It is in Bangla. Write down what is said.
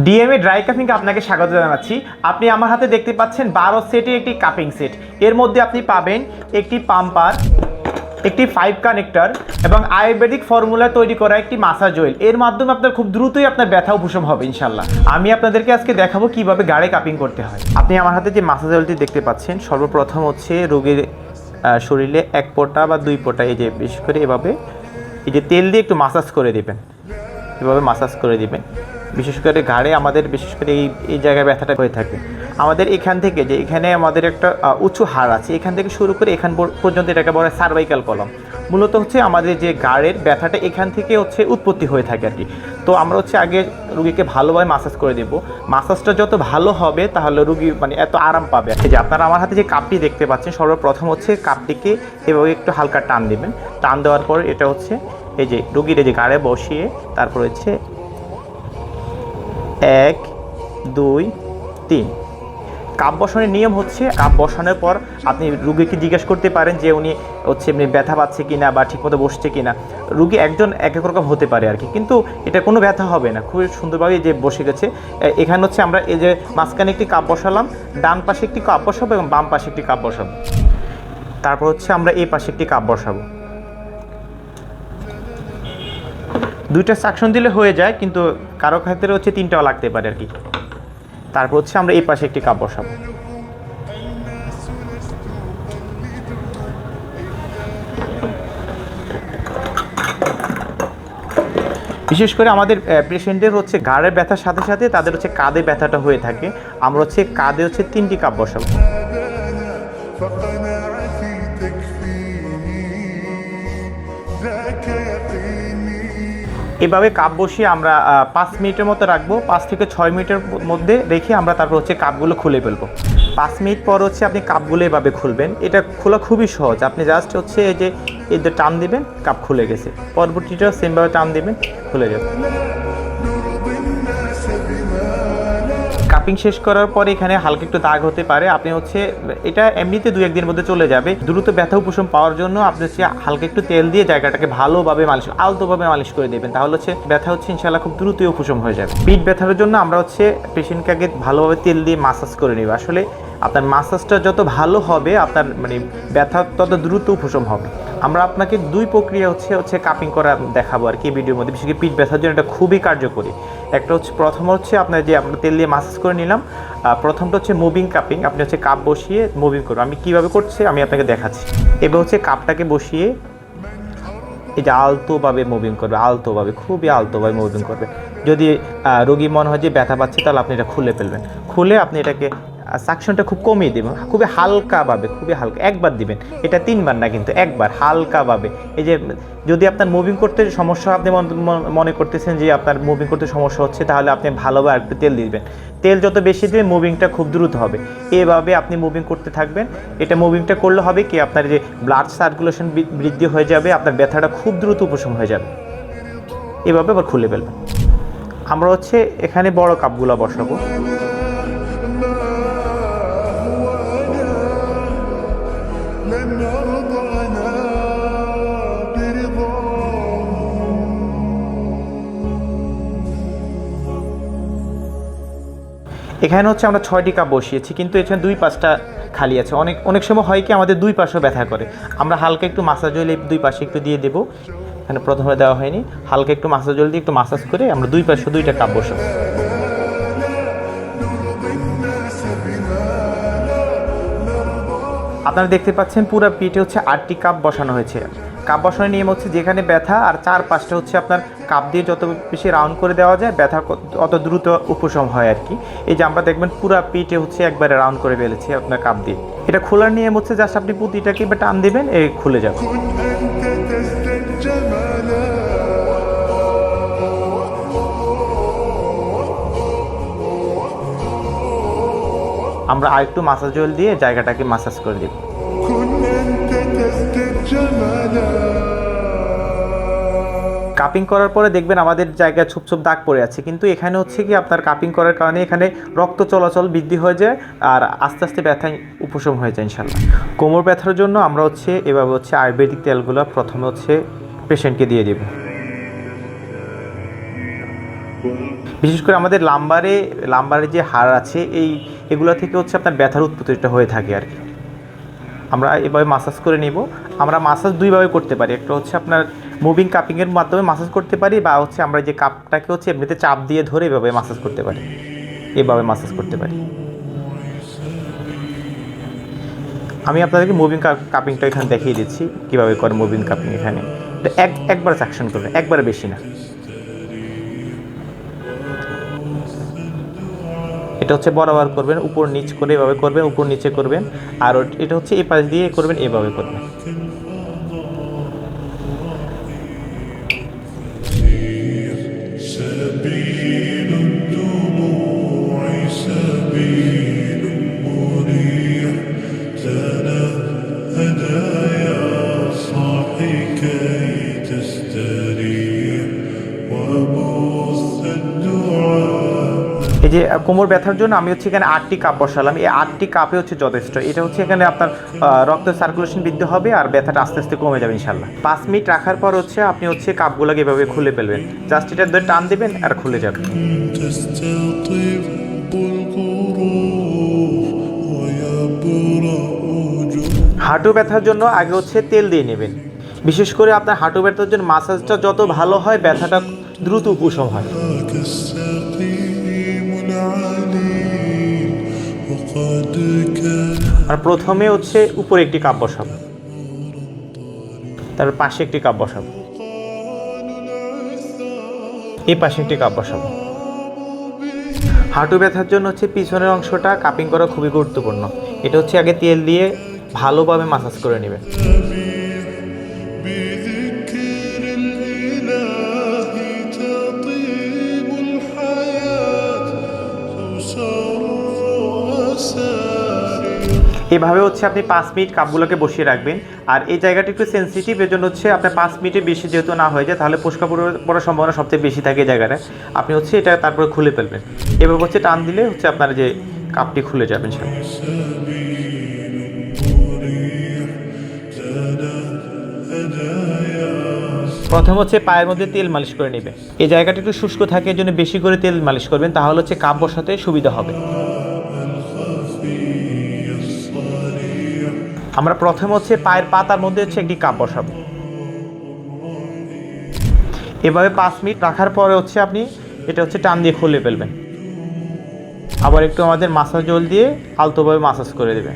ডিএমএ ড্রাই কাপিংকে আপনাকে স্বাগত জানাচ্ছি। আপনি আমার হাতে দেখতে পাচ্ছেন 12 সেটের একটি কাপিং সেট। এর মধ্যে আপনি পাবেন একটি পাম্পার, একটি 5 কানেক্টর এবং আয়ুর্বেদিক ফর্মুলা তৈরি করা একটি মাসাজ অয়েল। এর মাধ্যমে আপনার খুব দ্রুতই আপনার ব্যথা উপশম হবে ইনশাল্লাহ। আমি আপনাদেরকে আজকে দেখাবো কিভাবে গাড়ে কাপিং করতে হয়। আপনি আমার হাতে যে মাসাজ অয়েলটি দেখতে পাচ্ছেন, সর্বপ্রথম হচ্ছে রোগীর শরীরে 1 ফোঁটা বা 2 ফোঁটা এই যে বিশেষ করে এভাবে এই যে তেল দিয়ে একটু মাসাজ করে দিবেন। এভাবে মাসাজ করে দিবেন। বিশেষ করে ঘাড়ে আমাদের বিশেষ করে এই জায়গায় ব্যথাটা হয়ে থাকে। আমাদের এখান থেকে যে এখানে আমাদের একটা উঁচু হাড় আছে, এখান থেকে শুরু করে এখান পর্যন্ত এটাকে বলা হয় সার্ভাইকাল কলাম। মূলত হচ্ছে আমাদের যে ঘাড়ের ব্যথাটা এখান থেকে হচ্ছে উৎপত্তি হয়ে থাকে আর কি। তো আমরা হচ্ছে আগে রুগীকে ভালোভাবে মাসাজ করে দেবো। মাসাজটা যত ভালো হবে তাহলে রুগী মানে এত আরাম পাবে। এই যে আপনারা আমার হাতে যে কাপটি দেখতে পাচ্ছেন, সর্বপ্রথম হচ্ছে কাপটিকে এভাবে একটু হালকা টান দেবেন। টান দেওয়ার পর এটা হচ্ছে এই যে রুগীর এই যে ঘাড়ে বসিয়ে তারপর হচ্ছে 1 2 3 কাপ বসানোর নিয়ম হচ্ছে কাপ বসানোর পর আপনি রুগীকে জিজ্ঞেস করতে পারেন যে উনি হচ্ছে এমনি ব্যথা পাচ্ছে কিনা বা ঠিকমতো বসছে কিনা। রুগী একজন এক এক রকম হতে পারে আর কি, কিন্তু এটা কোনো ব্যথা হবে না, খুবই সুন্দরভাবে যে বসে গেছে। এখানে হচ্ছে আমরা এই যে মাঝখানে একটি কাপ বসালাম, ডান পাশে একটি কাপ বসাবো এবং বাম পাশে একটি কাপ বসাবো। তারপর হচ্ছে আমরা এই পাশে একটি কাপ বসাবো। দুইটা সাকশন দিলে হয়ে যায়, কিন্তু কারো ক্ষেত্রে হচ্ছে 3টাও লাগতে পারে আর কি। তারপর হচ্ছে আমরা এই পাশে একটি কাপ বসাবো। বিশেষ করে আমাদের পেশেন্টের হচ্ছে ঘাড়ের ব্যথার সাথে সাথে তাদের হচ্ছে কাঁধে ব্যথাটা হয়ে থাকে। আমরা হচ্ছে কাঁধে হচ্ছে 3টি কাপ বসাবো। এভাবে কাপ বসিয়ে আমরা 5 মিনিটের মতো রাখবো। 5 থেকে 6 মিনিটের মধ্যে রেখে আমরা তারপর হচ্ছে কাপগুলো খুলে ফেলবো। 5 মিনিট পর হচ্ছে আপনি কাপগুলো এভাবে খুলবেন। এটা খোলা খুবই সহজ। আপনি জাস্ট হচ্ছে এই যে এদের টান দিবেন, কাপ খুলে গেছে। পরবর্তীটা সেমভাবে টান দিবেন, খুলে যাবে। কাপিং শেষ করার পরে এখানে হালকা একটু দাগ হতে পারে। আপনি হচ্ছে এটা এমনিতে 2-1 দিনের মধ্যে চলে যাবে। দ্রুত ব্যথা উপশম পাওয়ার জন্য আপনি হচ্ছে হালকা একটু তেল দিয়ে জায়গাটাকে ভালোভাবে মালিশ, আলতোভাবে মালিশ করে দেবেন। তাহলে হচ্ছে ব্যথা হচ্ছে ইনশাআল্লাহ খুব দ্রুতই উপশম হয়ে যাবে। পিঠ ব্যথার জন্য আমরা হচ্ছে পেশেন্টকে আগে ভালোভাবে তেল দিয়ে মাসাজ করে নেব। আসলে আপনার মাসাজটা যত ভালো হবে আপনার মানে ব্যথা তত দ্রুত উপশম হবে। আমরা আপনাকে 2 প্রক্রিয়া হচ্ছে কাপিং করা দেখাবো আর কি ভিডিওর মধ্যে। বিশেষ করে পিঠ ব্যথার জন্য এটা খুবই কার্যকরী। একটা হচ্ছে প্রথম হচ্ছে আপনার যে আমরা তেল দিয়ে মাসাজ করে নিলাম। প্রথমটা হচ্ছে মুভিং কাপিং। আপনি হচ্ছে কাপ বসিয়ে মুভিং করবেন। আমি কীভাবে করছি আমি আপনাকে দেখাচ্ছি। এবার হচ্ছে কাপটাকে বসিয়ে এই যে আলতোভাবে মুভিং করবে, আলতোভাবে, খুবই আলতোভাবে মুভিং করবে। যদি রোগী মনে হয় যে ব্যথা পাচ্ছে তাহলে আপনি এটা খুলে ফেলবেন। খুলে আপনি এটাকে সাকশনটা খুব কমিয়ে দেবেন, খুবই হালকাভাবে, খুবই হালকা। একবার দিবেন, এটা 3 বার না কিন্তু একবার হালকাভাবে। এই যে যদি আপনার মুভিং করতে সমস্যা, আপনি মনে করতেছেন যে আপনার মুভিং করতে সমস্যা হচ্ছে, তাহলে আপনি ভালোভাবে একটু তেল দিবেন। তেল যত বেশি দিবেন মুভিংটা খুব দ্রুত হবে। এভাবে আপনি মুভিং করতে থাকবেন। এটা মুভিংটা করলে হবে কি আপনার যে ব্লাড সার্কুলেশন বৃদ্ধি হয়ে যাবে, আপনার ব্যথাটা খুব দ্রুত উপশম হয়ে যাবে। এভাবে আবার খুলে ফেলবেন। আমরা হচ্ছে এখানে বড় কাপগুলো বসাবো। এখানে হচ্ছে আমরা 6টি কাপ বসিয়েছি, কিন্তু এখানে 2 পাশটা খালি আছে। অনেক সময় হয় কি আমাদের 2 পাশেও ব্যথা করে। আমরা হালকা একটু মাসাজ অয়েল 2 পাশে একটু দিয়ে দেবো। এখানে প্রথমে দেওয়া হয়নি, হালকা একটু মাসাজ অয়েল দিয়ে একটু মাসাজ করে আমরা 2 পাশে 2টা কাপ বসাবো। আপনারা দেখতে পাচ্ছেন পুরো পিঠে হচ্ছে 8টি কাপ বসানো হয়েছে। কাপ বসানোর নিয়ম হচ্ছে যেখানে ব্যথা আর 4-5টা হচ্ছে আপনার কাপ দিয়ে যত বেশি রাউন্ড করে দেওয়া যায় ব্যথা অত দ্রুত উপশম হয় আর কি। এই যে আমরা দেখবেন পুরো পিঠে হচ্ছে একবারে রাউন্ড করে ফেলেছি আপনার কাপ দিয়ে। এটা খোলার নিয়ম হচ্ছে জাস্ট আপনি পুঁতিটাকে বা টান দেবেন, এই খুলে যাবে। আমরা আরেকটু মাসাজ অয়েল দিয়ে জায়গাটাকে মাসাজ করে দেব। কাপিং করার পরে দেখবেন আমাদের জায়গায় ছোপ ছোপ দাগ পড়ে আছে, কিন্তু এখানে হচ্ছে কি আপনার কাপিং করার কারণে এখানে রক্ত চলাচল বৃদ্ধি হয়ে যায় আর আস্তে আস্তে ব্যথা উপশম হয়ে যায় ইনশাল্লাহ। কোমর ব্যথার জন্য আমরা হচ্ছে এভাবে হচ্ছে আয়ুর্বেদিক তেলগুলো প্রথমে হচ্ছে পেশেন্টকে দিয়ে দেব। বিশেষ করে আমাদের লাম্বারের যে হাড় আছে এগুলো থেকে হচ্ছে আপনার ব্যথার উৎপত্তিটা হয়ে থাকে আর কি। আমরা এভাবে মাসাজ করে নিব। আমরা মাসাজ দুইভাবে করতে পারি, একটা হচ্ছে আপনার মুভিং কাপিংয়ের মাধ্যমে মাসাজ করতে পারি, বা হচ্ছে আমরা যে কাপটাকে হচ্ছে এমনিতে চাপ দিয়ে ধরে এভাবে মাসাজ করতে পারি, এভাবে মাসাজ করতে পারি। আমি আপনাদেরকে মুভিং কাপিংটা এখানে দেখিয়ে দিচ্ছি কীভাবে করে মুভিং কাপিং। এখানে একবার সাকশন করবেন, একবারে বেশি না। এটা হচ্ছে বরাবর করবেন, উপর নিচ করে এভাবে করবেন, উপর নিচে করবেন। আর এটা হচ্ছে এই পাশ দিয়ে করবেন, এভাবে করবেন। এই যে কোমর ব্যথার জন্য আমি হচ্ছে এখানে 8টি কাপ বসালাম। এই 8টি কাপে হচ্ছে যথেষ্ট। এটা হচ্ছে এখানে আপনার রক্ত সার্কুলেশন বৃদ্ধি হবে আর ব্যথাটা আস্তে আস্তে কমে যাবে ইনশাল্লাহ। 5 মিনিট রাখার পর হচ্ছে আপনি হচ্ছে কাপগুলোকে এভাবে খুলে ফেলবেন, জাস্ট এটা ধরে টান দেবেন আর খুলে যাবে। হাঁটু ব্যথার জন্য আগে হচ্ছে তেল দিয়ে নেবেন। বিশেষ করে আপনার হাঁটু ব্যথার জন্য মাসাজটা যত ভালো হয় ব্যথাটা দ্রুত উপশম হয়। আর প্রথমে হচ্ছে উপরে একটি কাপ বসাবো, তারপর পাশে একটি কাপ বসাবো, এই পাশে একটি কাপ বসাবো। হাঁটু ব্যথার জন্য হচ্ছে পিছনের অংশটা কাপিং করা খুবই গুরুত্বপূর্ণ। এটা হচ্ছে আগে তেল দিয়ে ভালোভাবে মাসাজ করে নেবেন। এভাবে হচ্ছে আপনি 5 মিনিট কাপগুলোকে বসিয়ে রাখবেন। আর এই জায়গাটা একটু সেন্সিটিভ, এর জন্য হচ্ছে আপনার 5 মিনিটের বেশি যেহেতু না হয়ে যায় তাহলে ফোস্কা পড়ার সম্ভাবনা সবচেয়ে বেশি থাকে এই জায়গাটা। আপনি হচ্ছে এটা তারপরে খুলে ফেলবেন। এভাবে হচ্ছে টান দিলে হচ্ছে আপনার যে কাপটি খুলে যাবেন। প্রথম হচ্ছে পায়ের মধ্যে তেল মালিশ করে নেবে। এই জায়গাটা একটু শুষ্ক থাকে, এর জন্য বেশি করে তেল মালিশ করবেন, তাহলে হচ্ছে কাপ বসাতে সুবিধা হবে। আমরা প্রথমে হচ্ছে পায়ের পাতার মধ্যে হচ্ছে একটি কাপ বসাবো। এভাবে 5 মিনিট রাখার পরে হচ্ছে আপনি এটা হচ্ছে টান দিয়ে খুলে ফেলবেন। আবার একটু আমাদের মাসাজ জল দিয়ে আলতোভাবে মাসাজ করে দেবেন।